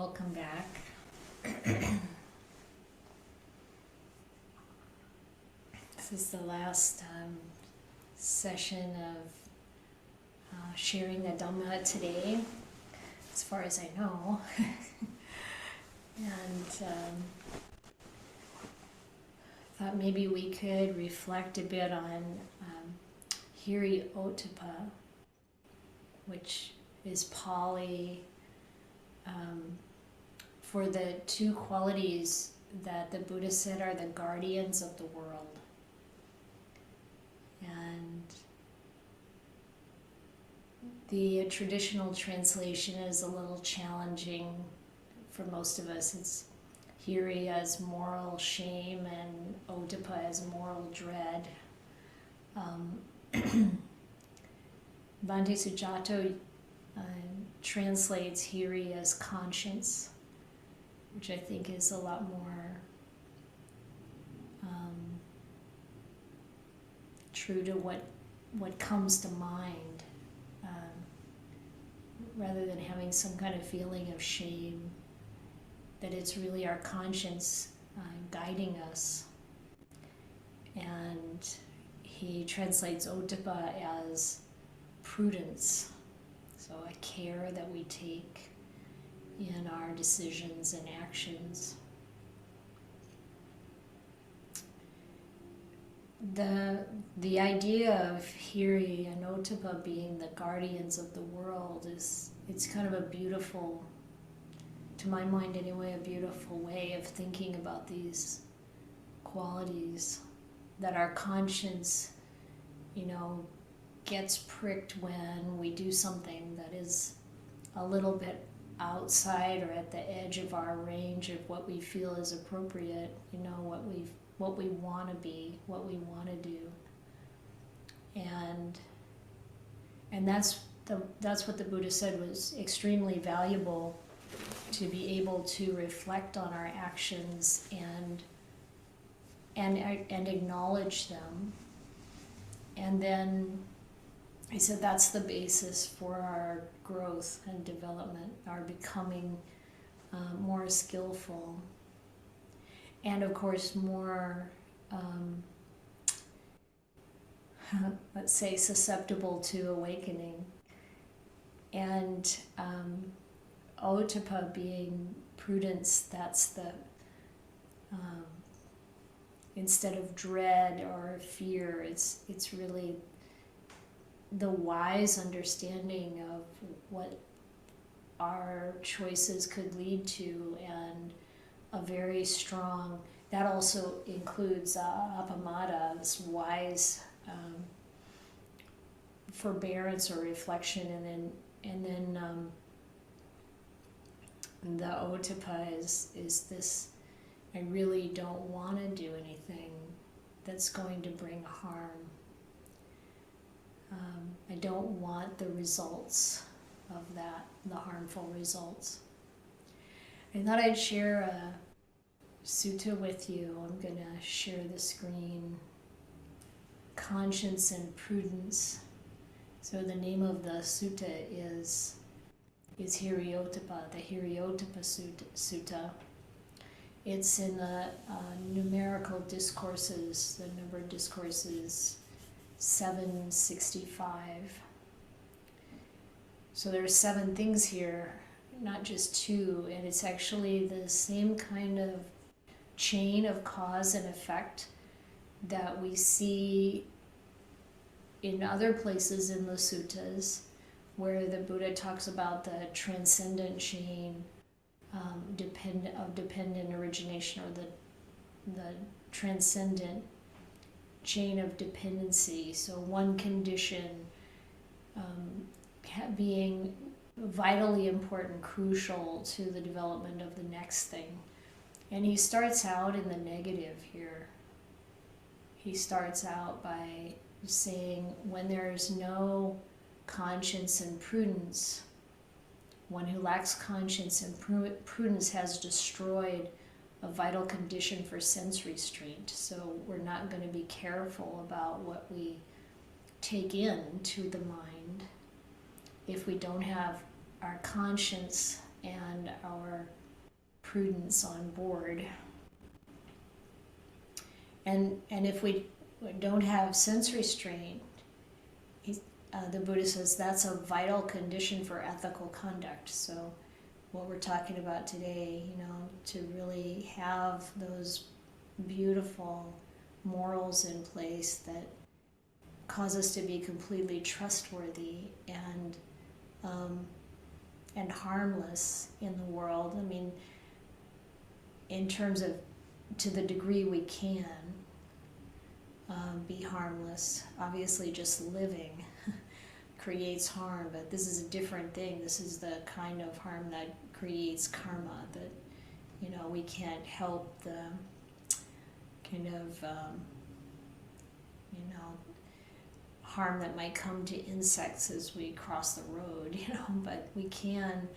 Welcome back. This is the last session of sharing the Dhamma today, as far as I know. And thought maybe we could reflect a bit on Hiri Ottapa, which is Pali for the two qualities that the Buddha said are the guardians of the world. And the traditional translation is a little challenging for most of us. It's Hiri as moral shame and Ottapa as moral dread. Bhante Sujato translates Hiri as conscience, which I think is a lot more true to what comes to mind, rather than having some kind of feeling of shame, that it's really our conscience guiding us. And he translates Ottapa as prudence, so a care that we take in our decisions and actions. The idea of Hiri and Ottapa being the guardians of the world it's kind of a beautiful, to my mind anyway, a beautiful way of thinking about these qualities, that our conscience, gets pricked when we do something that is a little bit outside or at the edge of our range of what we feel is appropriate, what we want to be, what we want to do. And that's what the Buddha said was extremely valuable, to be able to reflect on our actions and acknowledge them. And then he said that's the basis for our growth and development, our becoming more skillful, and of course more, let's say, susceptible to awakening. And Ottapa being prudence, that's the, instead of dread or fear, it's really the wise understanding of what our choices could lead to, and a very strong, that also includes appamada, this wise forbearance or reflection, and then the Ottapa is this, I really don't want to do anything that's going to bring harm. I don't want the results of that, the harmful results. I thought I'd share a sutta with you. I'm going to share the screen. Conscience and Prudence. So the name of the sutta is Hiri Ottapa, the Hiri Ottapa Sutta. It's in the numerical discourses, the number of discourses 765. So there's 7 things here, not just 2, and it's actually the same kind of chain of cause and effect that we see in other places in the suttas, where the Buddha talks about the transcendent chain of dependent origination, or the transcendent chain of dependency. So one condition being vitally important, crucial to the development of the next thing. And he starts out in the negative here. He starts out by saying, when there's no conscience and prudence, one who lacks conscience and prudence has destroyed a vital condition for sense restraint. So we're not going to be careful about what we take in to the mind if we don't have our conscience and our prudence on board. And if we don't have sense restraint, the Buddha says that's a vital condition for ethical conduct. So what we're talking about today, to really have those beautiful morals in place that cause us to be completely trustworthy and harmless in the world. I mean, in terms of, to the degree we can be harmless. Obviously, just living creates harm, but this is a different thing. This is the kind of harm that creates karma, that, we can't help the kind of, harm that might come to insects as we cross the road, but we can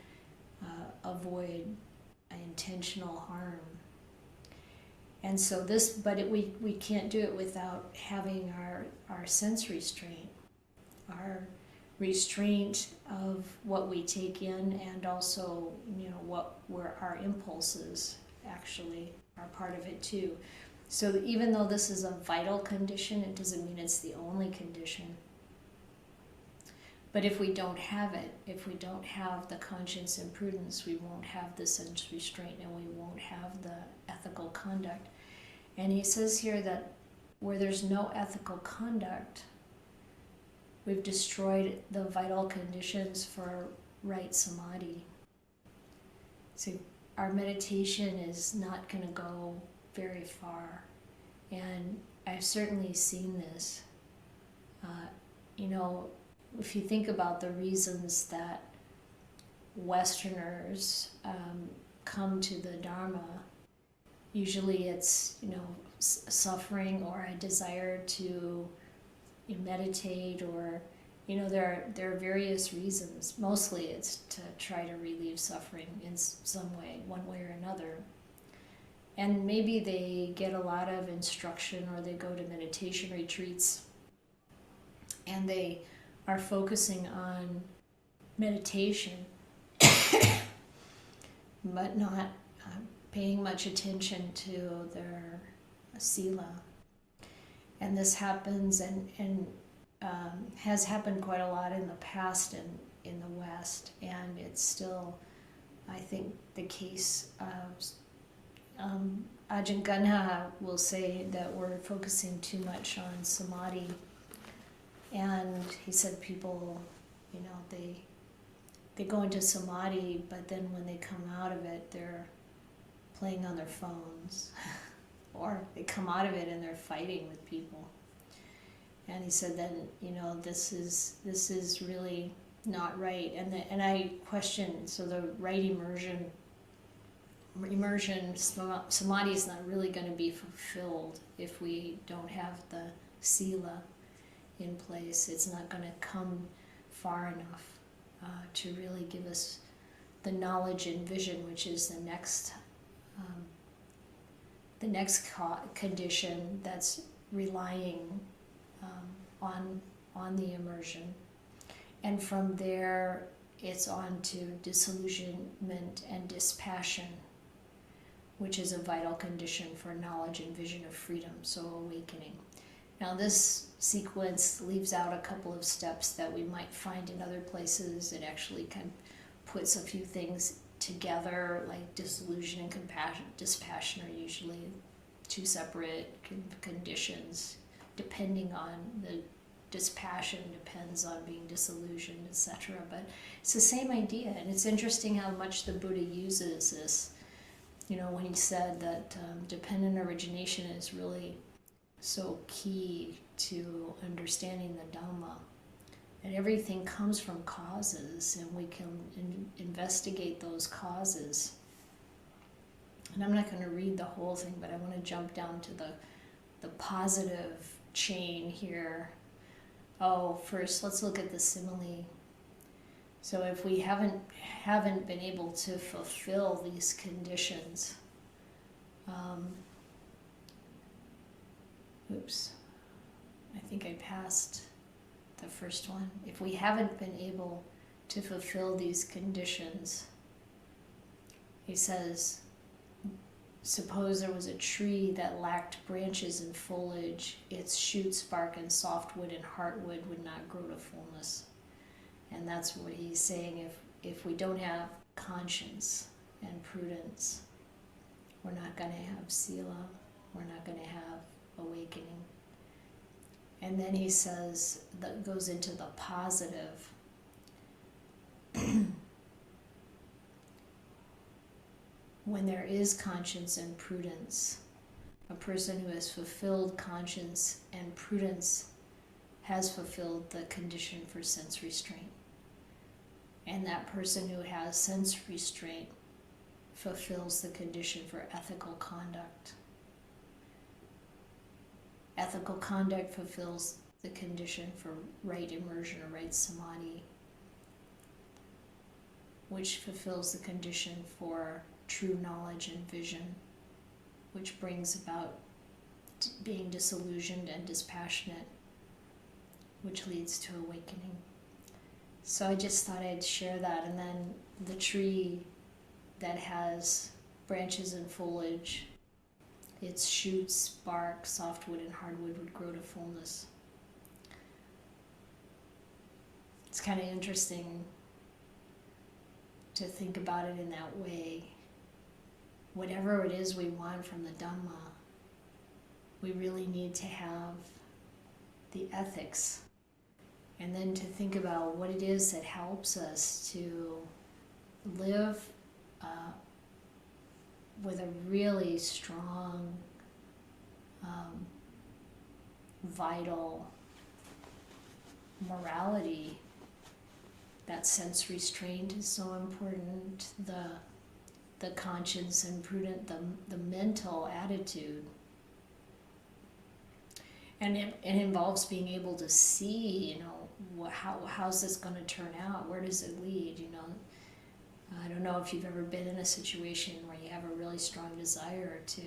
avoid intentional harm. And so we can't do it without having our sense restraint, our restraint of what we take in, and also, where our impulses actually are part of it too. So even though this is a vital condition, it doesn't mean it's the only condition. But if we don't have it, if we don't have the conscience and prudence, we won't have the sense restraint, and we won't have the ethical conduct. And he says here that where there's no ethical conduct, we've destroyed the vital conditions for right samadhi. So our meditation is not going to go very far. And I've certainly seen this. If you think about the reasons that Westerners come to the Dharma, usually it's, suffering or a desire to meditate, or, there are various reasons. Mostly it's to try to relieve suffering in some way, one way or another. And maybe they get a lot of instruction, or they go to meditation retreats and they are focusing on meditation, but not paying much attention to their Sila. And this happens and has happened quite a lot in the past in the West, and it's still, I think, the case of Ajahn Ganha will say that we're focusing too much on samadhi, and he said people, they go into samadhi, but then when they come out of it, they're playing on their phones, or they come out of it and they're fighting with people. And he said then, this is really not right. And I question, so the right immersion, samadhi is not really going to be fulfilled if we don't have the Sila in place. It's not going to come far enough to really give us the knowledge and vision, which is the next condition that's relying on the immersion. And from there, it's on to disillusionment and dispassion, which is a vital condition for knowledge and vision of freedom, so awakening. Now this sequence leaves out a couple of steps that we might find in other places. It actually kind of puts a few things together, like disillusion and dispassion are usually two separate conditions. Depending on the dispassion depends on being disillusioned, etc. But it's the same idea, and it's interesting how much the Buddha uses this. When he said that dependent origination is really so key to understanding the Dhamma, and everything comes from causes, and we can investigate those causes. And I'm not going to read the whole thing, but I want to jump down to the positive chain here. First let's look at the simile. So if we haven't been able to fulfill these conditions, I think I passed the first one. If we haven't been able to fulfill these conditions, he says, suppose there was a tree that lacked branches and foliage, its shoots, bark, and softwood and heartwood would not grow to fullness. And that's what he's saying. If we don't have conscience and prudence, we're not going to have Sila, we're not going to have awakening. And then he says, that goes into the positive. When there is conscience and prudence, a person who has fulfilled conscience and prudence has fulfilled the condition for sense restraint. And that person who has sense restraint fulfills the condition for ethical conduct. Ethical conduct fulfills the condition for right immersion or right samadhi, which fulfills the condition for true knowledge and vision, which brings about being disillusioned and dispassionate, which leads to awakening. So I just thought I'd share that. And then the tree that has branches and foliage, its shoots, bark, softwood, and hardwood would grow to fullness. It's kind of interesting to think about it in that way. Whatever it is we want from the Dhamma, we really need to have the ethics, and then to think about what it is that helps us to live with a really strong, vital morality. That sense restraint is so important. The conscience and prudent, the mental attitude. And it involves being able to see, how's this going to turn out? Where does it lead? I don't know if you've ever been in a situation where you have a really strong desire to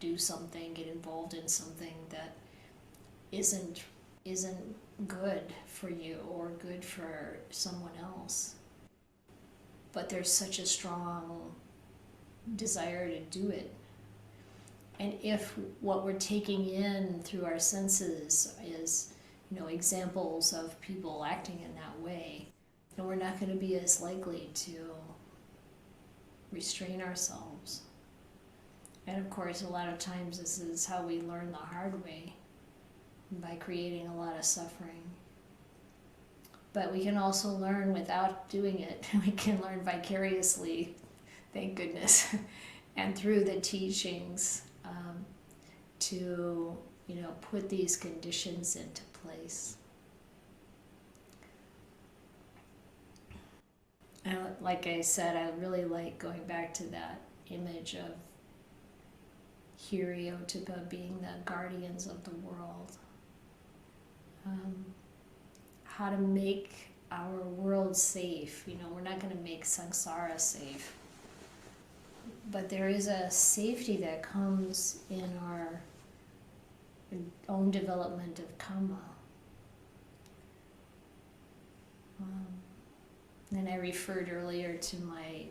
do something, get involved in something that isn't good for you or good for someone else. But there's such a strong desire to do it. And if what we're taking in through our senses is, examples of people acting in that way, then we're not going to be as likely to restrain ourselves. And of course, a lot of times this is how we learn the hard way, by creating a lot of suffering. But we can also learn without doing it. We can learn vicariously, thank goodness, and through the teachings to, put these conditions into place. And like I said, I really like going back to that image of Hiri, Ottapa being the guardians of the world. How to make our world safe. We're not going to make samsara safe, but there is a safety that comes in our own development of karma. And I referred earlier to my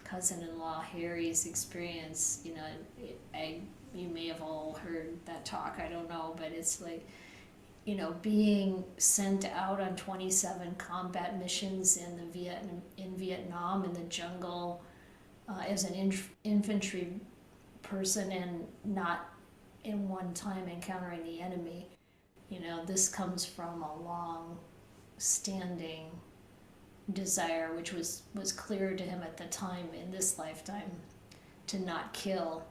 cousin-in-law Hiri's experience. You may have all heard that talk, I don't know, but it's like, being sent out on 27 combat missions in Vietnam in the jungle as an infantry person, and not in one time encountering the enemy. This comes from a long-standing desire, which was clear to him at the time in this lifetime, to not kill.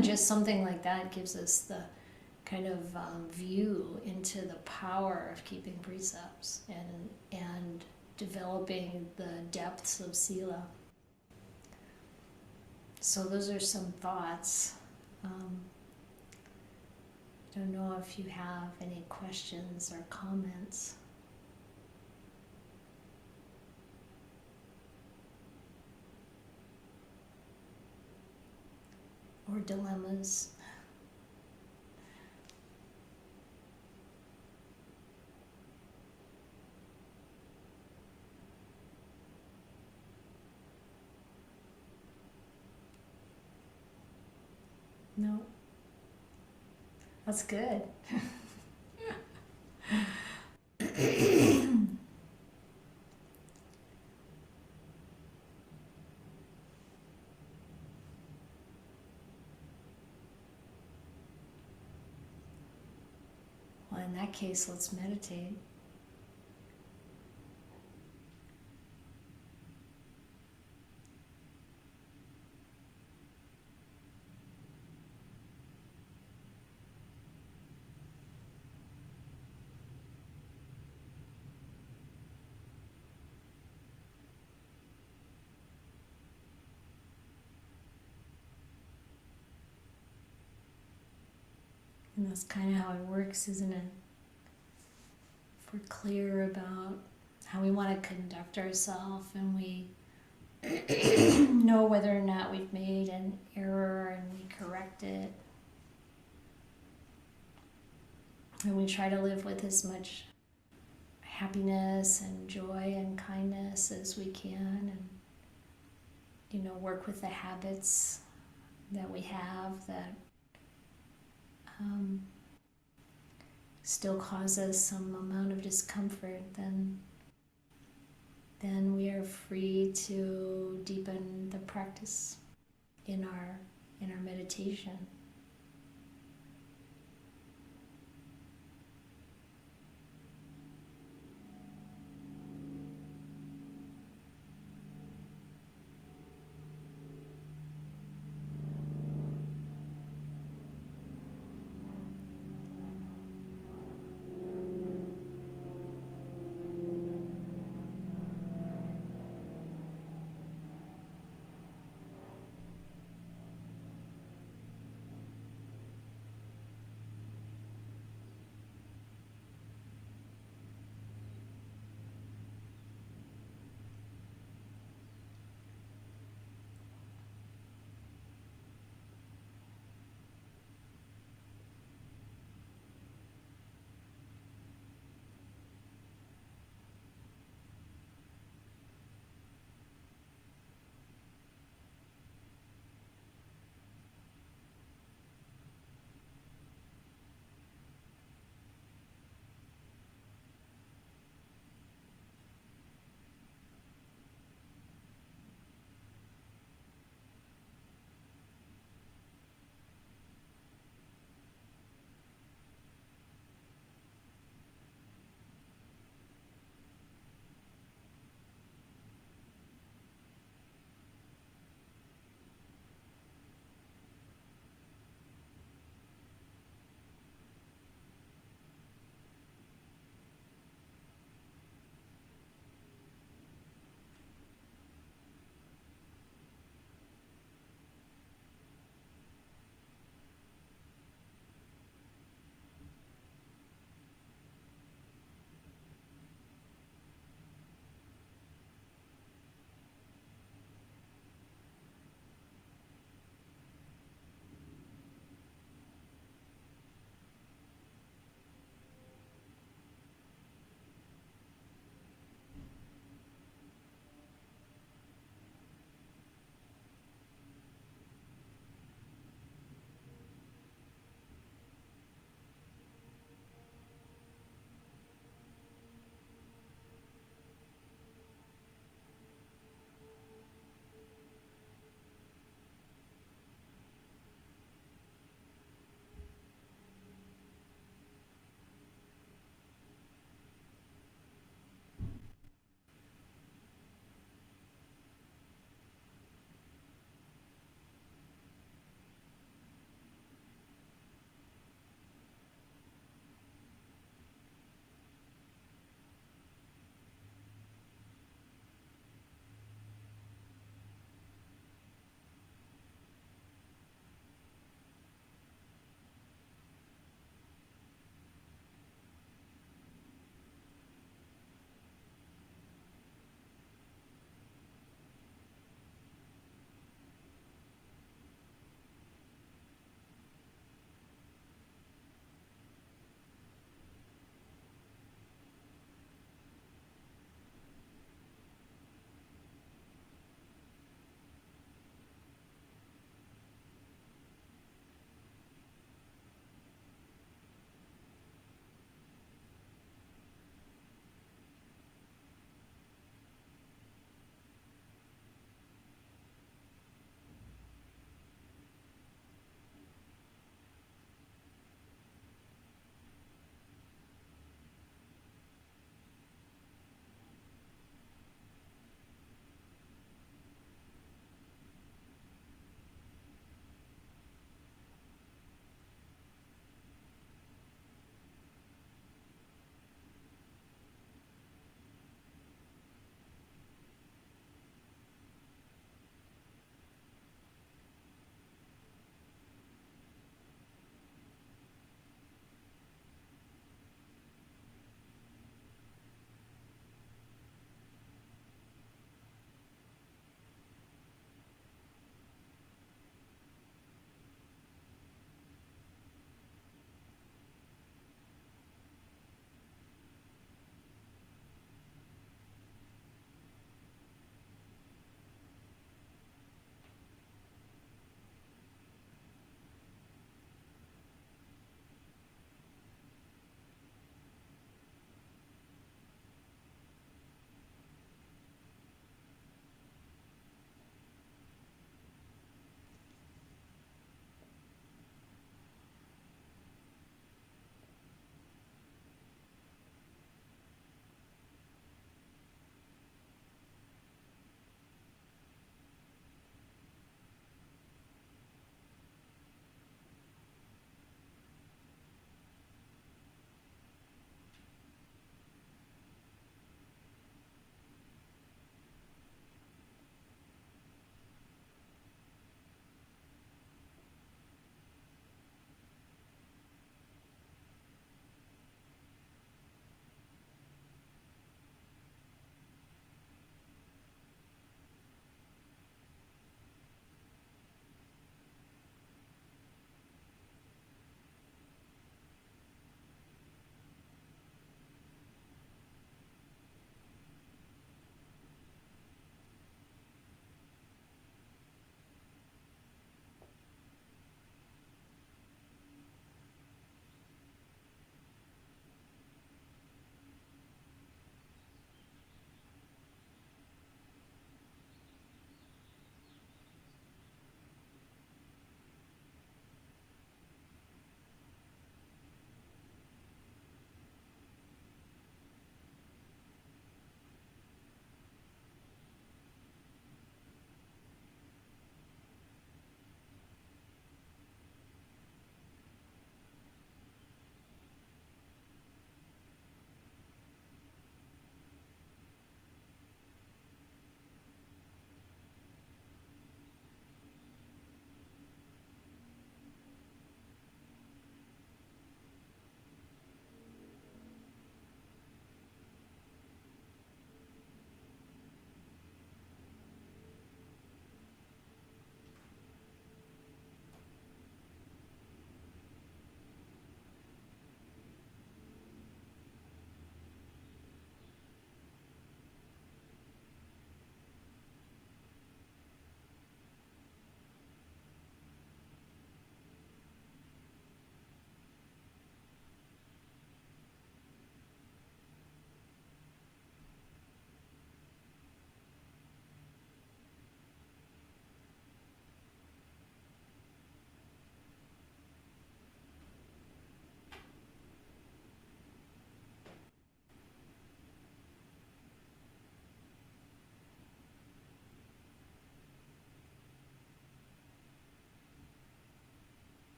Just something like that gives us the kind of view into the power of keeping precepts and developing the depths of Sila. So those are some thoughts. I don't know if you have any questions or comments. Or dilemmas. No. That's good. Well, in that case, let's meditate. And that's kind of how it works, isn't it? If we're clear about how we want to conduct ourselves and we know whether or not we've made an error and we correct it. And we try to live with as much happiness and joy and kindness as we can, and work with the habits that we have that still cause us some amount of discomfort, then we are free to deepen the practice in our meditation.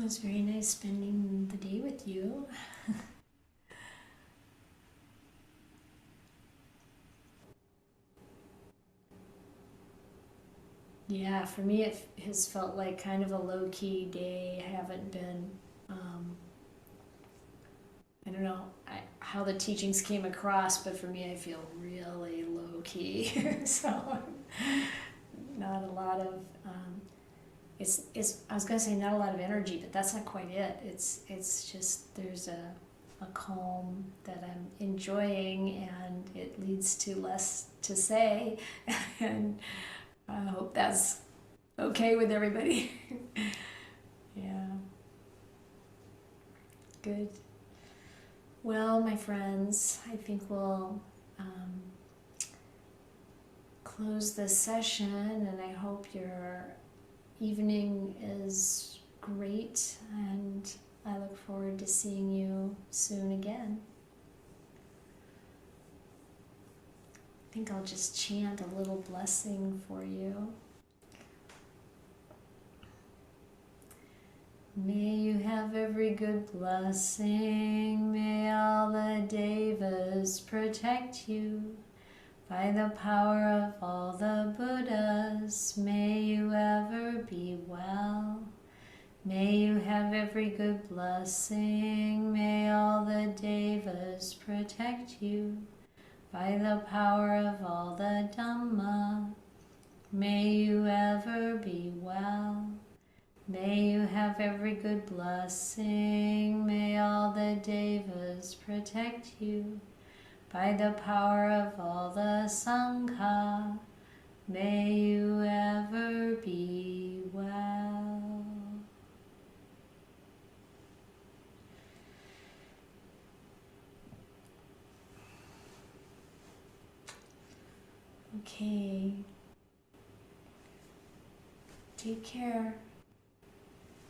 was very nice spending the day with you. Yeah, for me it has felt like kind of a low-key day. I haven't been, I don't know how the teachings came across, but for me I feel really low-key. So not a lot of, I was gonna say not a lot of energy, but that's not quite it. It's just there's a calm that I'm enjoying, and it leads to less to say, and I hope that's okay with everybody. Yeah, good. Well, my friends, I think we'll close this session, and I hope your evening is great, and I look forward to seeing you soon again. I think I'll just chant a little blessing for you. May you have every good blessing. May all the devas protect you. By the power of all the Buddhas, may you ever be well. May you have every good blessing. May all the devas protect you. By the power of all the DHAMMA, may you ever be well. May you have every good blessing. May all the devas protect you. By the power of all the Sangha, may you ever be well. Okay. Take care.